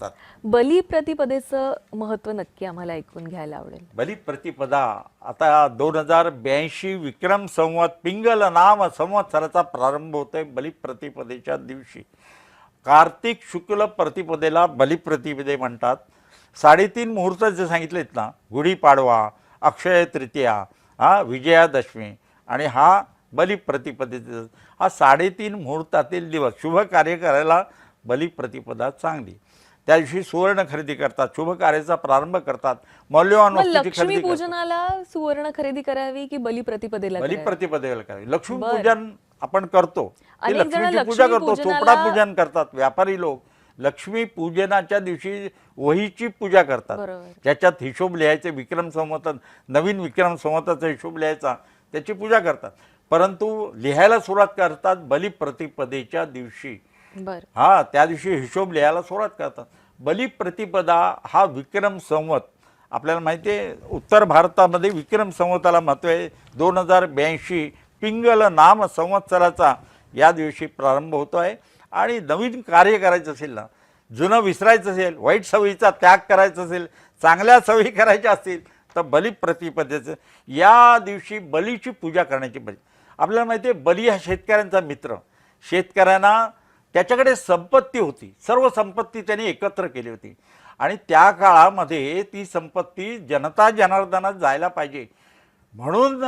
तात. बलिप्रतिपदेचं महत्त्व नक्की आम्हाला ऐकून घ्यायला आवडेल. बलिप्रतिपदा आता 2082 विक्रम संवत पिंगल नाम संवत्सराचा प्रारंभ होतोय बलिप्रतिपदेच्या दिवशी. कार्तिक शुक्ल प्रतिपदेला बलिप्रतिपदे म्हणतात. 3.5 मुहूर्त जे सांगितलेत ना, गुढीपाडवा, अक्षय तृतीया, विजयादशमी आणि हा बलिप्रतिपदेचा हा 3.5 मुहूर्तातील दिवस. शुभ कार्य करायला बलिप्रतिपदा चांगली. त्या दिवशी सुवर्ण खरेदी करतात, शुभ कार्याचा प्रारंभ करतात, मौल्यवान मग वस्तूची लक्ष्मी खरेदी करतात. पूजनाला सुवर्ण खरेदी करावी की बलिप्रतिपदेला करावी? बलिप्रतिपदेला करावी. लक्ष्मी बरं. पूजन आपण करतो, ती अनेक जण लक्ष्मीची पूजा लक्ष्मी करतो, पूजनाला- चोपडा पूजन करतात. व्यापारी लोक लक्ष्मी पूजनाच्या दिवशी वहीची पूजा करतात. बरोबर. त्याच्यात हिशोब लिहायचे, विक्रम संवत नवीन विक्रम संवताचा हिशोब लिहायचा, त्याची पूजा करतात. परंतु लिहायला सुरुवात करतात बलिप्रतिपदेच्या दिवशी. बरं. त्या दिवशी हिशोब लिहायला सुरुवात करतात. बलिप्रतिपदा हा विक्रम संवत आपल्याला माहिती आहे, उत्तर भारतामध्ये विक्रम संवताला महत्त्व आहे. 2082 पिंगल नाम संवत्सराचा या दिवशी प्रारंभ होतो आहे. आणि नवीन कार्य करायचं असेल ना, जुनं विसरायचं असेल, वाईट सवयीचा त्याग करायचा असेल, चांगल्या सवयी करायच्या असतील तर बलिप्रतिपदेचं या दिवशी बलीची पूजा करण्याची. आपल्याला माहिती आहे, बली हा शेतकऱ्यांचा मित्र. शेतकऱ्यांना त्याच्याकडे संपत्ती होती, सर्व संपत्ती त्यांनी एकत्र केली होती आणि त्या काळामध्ये ती संपत्ती जनता जनार्दनात जायला पाहिजे म्हणून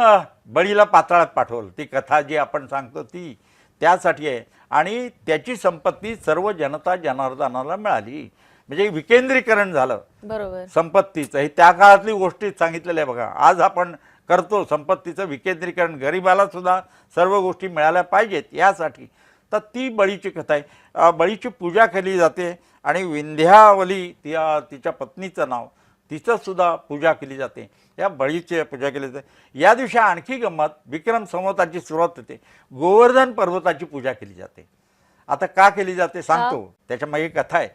बळीला पाताळात पाठवलं. ती कथा जी आपण सांगतो ती त्यासाठी आहे. आणि त्याची संपत्ती सर्व जनता जनार्दनाला मिळाली, म्हणजे विकेंद्रीकरण झालं बरोबर. संपत्तीचं. ही त्या काळातली गोष्टी सांगितलेल्या आहे बघा. आज आपण करतो संपत्तीचं विकेंद्रीकरण, गरिबाला सुद्धा सर्व गोष्टी मिळाल्या पाहिजेत यासाठी. तर ती बळीची कथा आहे. बळीची पूजा केली जाते आणि विंध्यावली तिच्या पत्नीचं नाव, तिचं सुद्धा पूजा केली जाते. या बळीची पूजा केली जाते. या दिवशी आणखी गंमत, विक्रम संवताची सुरुवात होते, गोवर्धन पर्वताची पूजा केली जाते. आता का केली जाते सांगतो, त्याच्यामागे कथा आहे.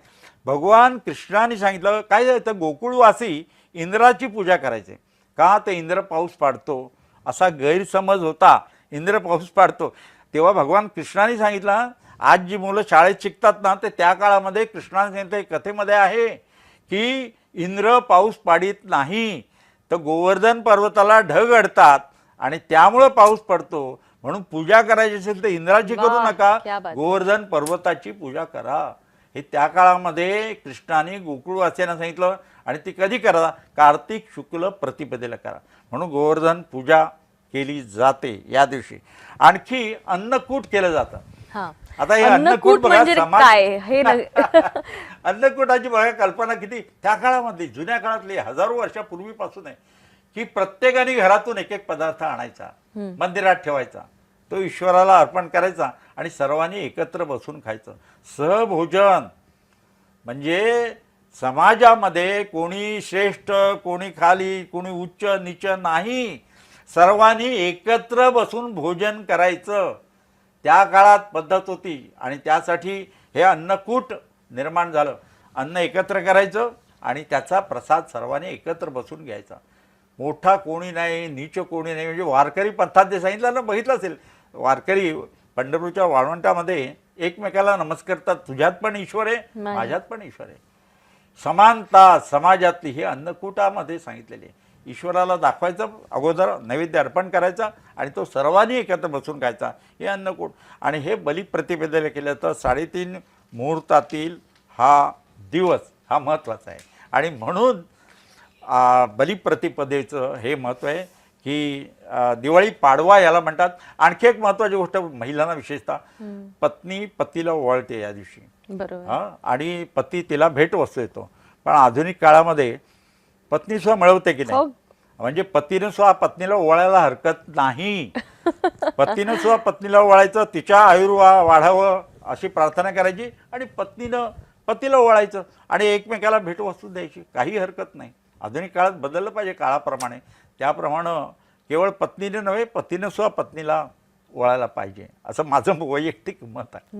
भगवान कृष्णाने सांगितलं काय जायचं, गोकुळवासी इंद्राची पूजा करायचे. का तर इंद्र पाऊस पाडतो असा गैरसमज होता, इंद्र पाऊस पाडतो. तेव्हा भगवान कृष्णाने सांगितलं, आज जी मुलं शाळेत शिकतात ना, ते त्या काळामध्ये कृष्णाने सांगितलं कथेमध्ये आहे की इंद्र पाऊस पाडित नाही, तर गोवर्धन पर्वताला ढग अडतात आणि त्यामुळं पाऊस पडतो. म्हणून पूजा करायची असेल तर इंद्राची करू क्या नका, बात. गोवर्धन पर्वताची पूजा करा. हे त्या काळामध्ये कृष्णाने गोकुळवासियांना सांगितलं. आणि ती कधी करा, कार्तिक शुक्ल प्रतिपदेला करा. म्हणून गोवर्धन पूजा केली जाते या दिवशी. आणखी अन्नकूट केलं जातं. आता हे अन्नकूट बघा, म्हणजे काय हे अन्नकूटाची बघा कल्पना किती त्या काळामध्ये, जुन्या काळातली, हजारो वर्षापूर्वीपासून आहे की प्रत्येकाने घरातून एक एक पदार्थ आणायचा, मंदिरात ठेवायचा, तो ईश्वराला अर्पण करायचा आणि सर्वांनी एकत्र बसून खायचं. सहभोजन म्हणजे समाजामध्ये कोणी श्रेष्ठ, कोणी खाली, कोणी उच्च नीच नाही, सर्वांनी एकत्र बसून भोजन करायचं. त्या काळात पद्धत होती आणि त्यासाठी हे अन्नकूट निर्माण झालं. अन्न एकत्र करायचं आणि त्याचा प्रसाद सर्वांनी एकत्र बसून घ्यायचा. मोठा कोणी नाही, नीच कोणी नाही. म्हणजे वारकरी पंथात जे सांगितलं ना, बघितलं असेल, वारकरी पंढरपूरच्या वाळवंटामध्ये एकमेकाला नमस्कारतात, तुझ्यात पण ईश्वर आहे, माझ्यात पण ईश्वर आहे. समानता समाजातली हे अन्नकूटामध्ये सांगितलेली आहे. ईश्वराला दाखवायचं, अगोदर नैवेद्य अर्पण करायचा आणि तो सर्वांनी एकत्र बसून खायचा, हे अन्नकूट. आणि हे बलिप्रतिपदेला केलं तर 3.5 मुहूर्तातील हा दिवस हा महत्त्वाचा आहे. आणि म्हणून बलिप्रतिपदेचं हे महत्त्व आहे की दिवाळी पाडवा याला म्हणतात. आणखी एक महत्त्वाची गोष्ट, महिलांना विशेषतः, पत्नी पतीला ओवाळते या दिवशी. बरोबर. आणि पती तिला भेटवस्तू येतो. पण आधुनिक काळामध्ये पत्नी सुद्धा मिळवते की नाही, म्हणजे पतीनं सुद्धा पत्नीला ओवाळायला हरकत नाही. पतीनं सुद्धा पत्नीला ओवाळायचं, तिच्या वाढावं अशी प्रार्थना करायची आणि पत्नीनं पतीला ओवाळायचं आणि एकमेकाला भेटवस्तू द्यायची, काही हरकत नाही. आधुनिक काळात बदललं पाहिजे काळाप्रमाणे. त्याप्रमाणे केवळ पत्नीने नव्हे, पतीनं सुद्धा पत्नीला ओवाळायला पाहिजे, असं माझं वैयक्तिक मत आहे.